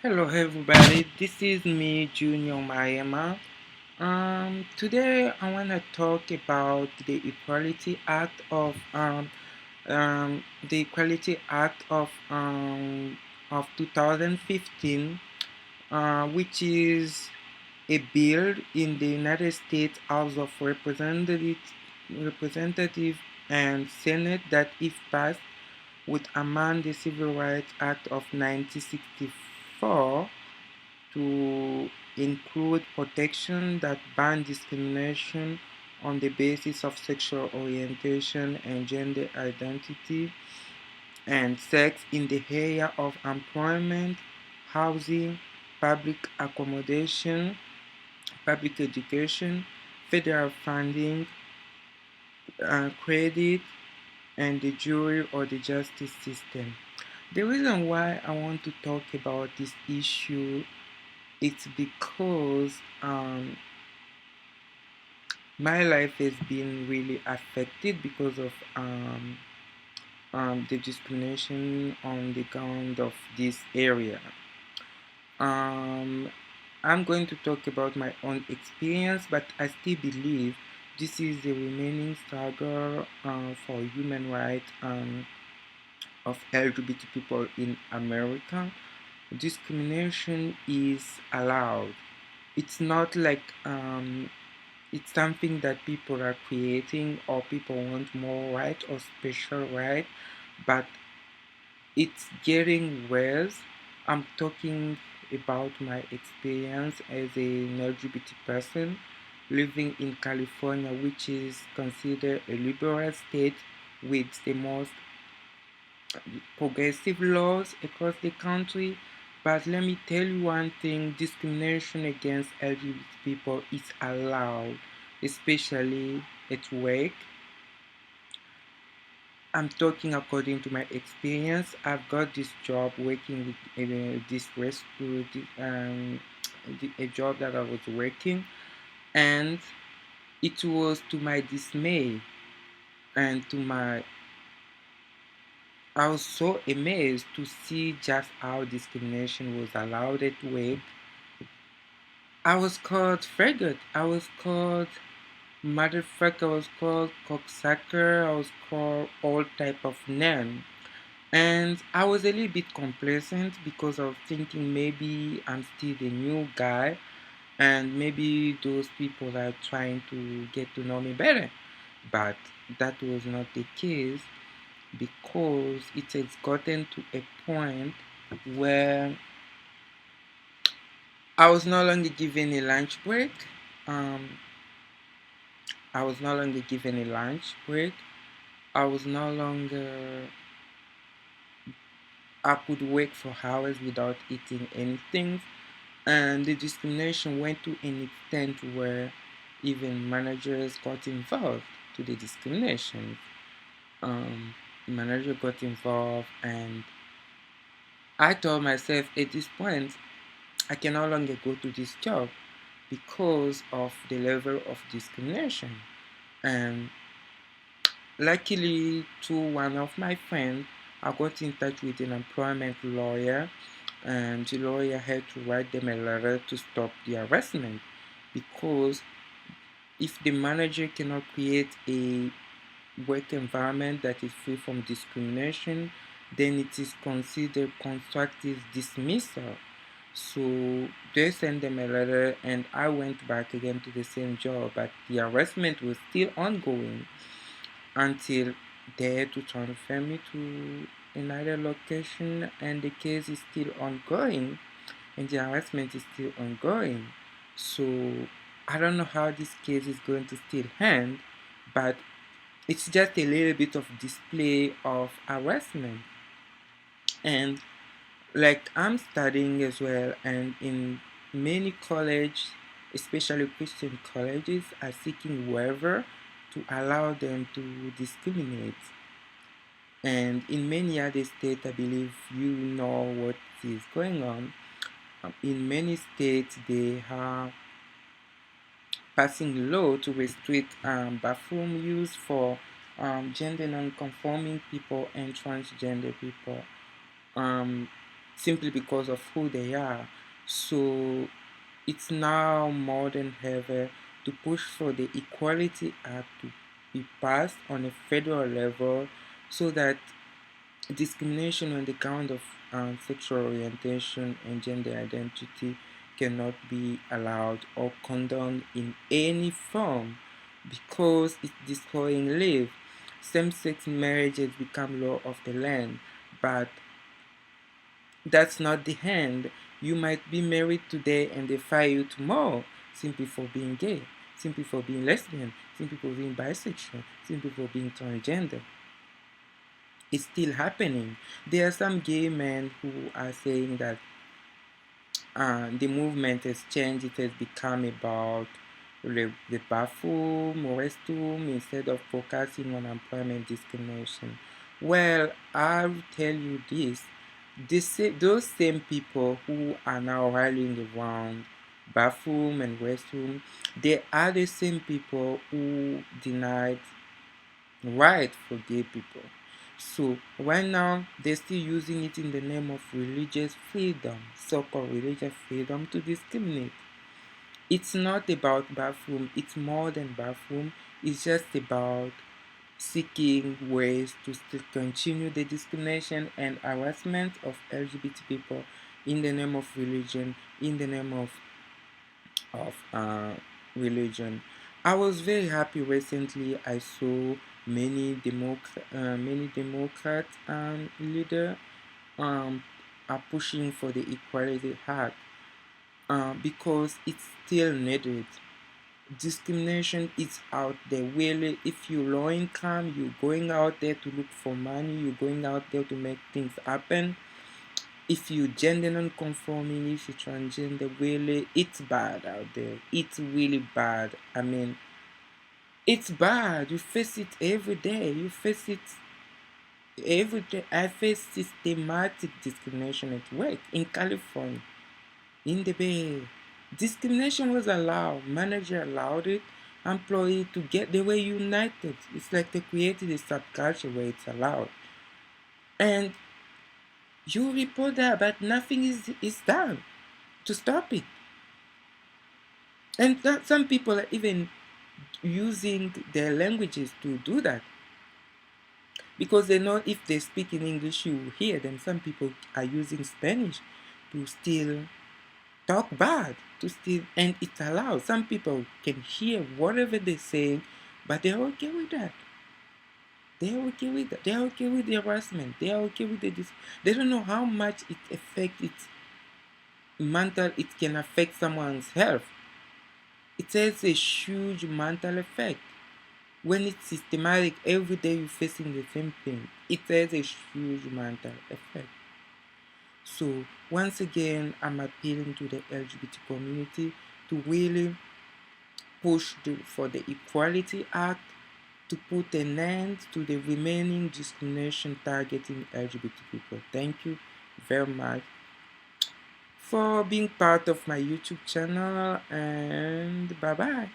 Hello everybody, this is me Junior Mayema. Today I want to talk about the Equality Act of 2015, which is a bill in the United States House of Representative and Senate that, if passed, would amend the Civil Rights Act of 1964 to include protection that ban discrimination on the basis of sexual orientation and gender identity and sex in the area of employment, housing, public accommodation, public education, federal funding, credit, and the jury or the justice system. The reason why I want to talk about this issue, it's because my life has been really affected because of the discrimination on the ground of this area. Um, I'm going to talk about my own experience, but I still believe this is the remaining struggle for human rights of LGBT people in America. Discrimination is allowed. It's not like it's something that people are creating or people want more right or special right, but it's getting worse. I'm talking about my experience as an LGBT person living in California, which is considered a liberal state with the most progressive laws across the country. But let me tell you one thing, discrimination against LGBT people is allowed, especially at work. I'm talking according to my experience. I've got this job working with this rescue, a job that I was working, and it was to my dismay and to my I was so amazed to see just how discrimination was allowed at work. I was called faggot. I was called motherfucker. I was called cocksucker. I was called all type of name. And I was a little bit complacent because I was thinking maybe I'm still the new guy and maybe those people are trying to get to know me better. But that was not the case because it has gotten to a point where I was no longer given a lunch break. Um, I was no longer given a lunch break. I was no longer I could work for hours without eating anything, and the discrimination went to an extent where even managers got involved to the discrimination. Um, Manager got involved, and I told myself at this point I can no longer go to this job because of the level of discrimination. And luckily, to one of my friends, I got in touch with an employment lawyer, and the lawyer had to write them a letter to stop the harassment because if the manager cannot create a work environment that is free from discrimination, then it is considered constructive dismissal. So they sent them a letter, and I went back again to the same job, but the harassment was still ongoing until they had to transfer me to another location, and the case is still ongoing, and the harassment is still ongoing. So I don't know how this case is going to still end, but it's just a little bit of display of harassment. And like I'm studying as well, and in many colleges, especially Christian colleges, are seeking waiver to allow them to discriminate. And in many other states, I believe you know what is going on. In many states, they are passing law to restrict bathroom use for gender non-conforming people and transgender people. Um, simply because of who they are. So it's now more than ever to push for the Equality Act to be passed on a federal level so that discrimination on the count of sexual orientation and gender identity cannot be allowed or condoned in any form because it's destroying life. Same-sex marriages become law of the land, but that's not the end. You might be married today and they fire you tomorrow simply for being gay, simply for being lesbian, simply for being bisexual, simply for being transgender. It's still happening. There are some gay men who are saying that the movement has changed. It has become about the bathroom, restroom, instead of focusing on employment discrimination. Well, I'll tell you those same people who are now rallying around bathroom and restroom, they are the same people who denied right for gay people. So right now they're still using it in the name of religious freedom, so-called religious freedom, to discriminate. It's not about bathroom, it's more than bathroom. It's just about seeking ways to still continue the discrimination and harassment of LGBT people in the name of religion, in the name of religion. I was very happy recently. I saw many Democrat leader um, are pushing for the Equality Act because it's still needed. Discrimination is out there. Really, if you're low income, you're going out there to look for money. You're going out there to make things happen. If you gender non-conforming, if you transgender, really, it's bad out there. It's really bad. I mean, it's bad. You face it every day. You face it every day. I face systematic discrimination at work in California, in the Bay Area. Discrimination was allowed. Manager allowed it. Employee to get they were united. It's like they created a subculture where it's allowed. And you report that, but nothing is done to stop it. And some people are even using their languages to do that because they know if they speak in English, you will hear them. Some people are using Spanish to still talk bad, to still, and it's allowed. Some people can hear whatever they're saying, but they're okay with that. They're okay with that. They're okay with the harassment. They're okay with they don't know how much it affects its mental. It can affect someone's health. It has a huge mental effect. When it's systematic, every day you're facing the same thing, it has a huge mental effect. So once again, I'm appealing to the LGBT community to really push for the Equality Act to put an end to the remaining discrimination targeting LGBT people. Thank you very much for being part of my YouTube channel, and bye bye.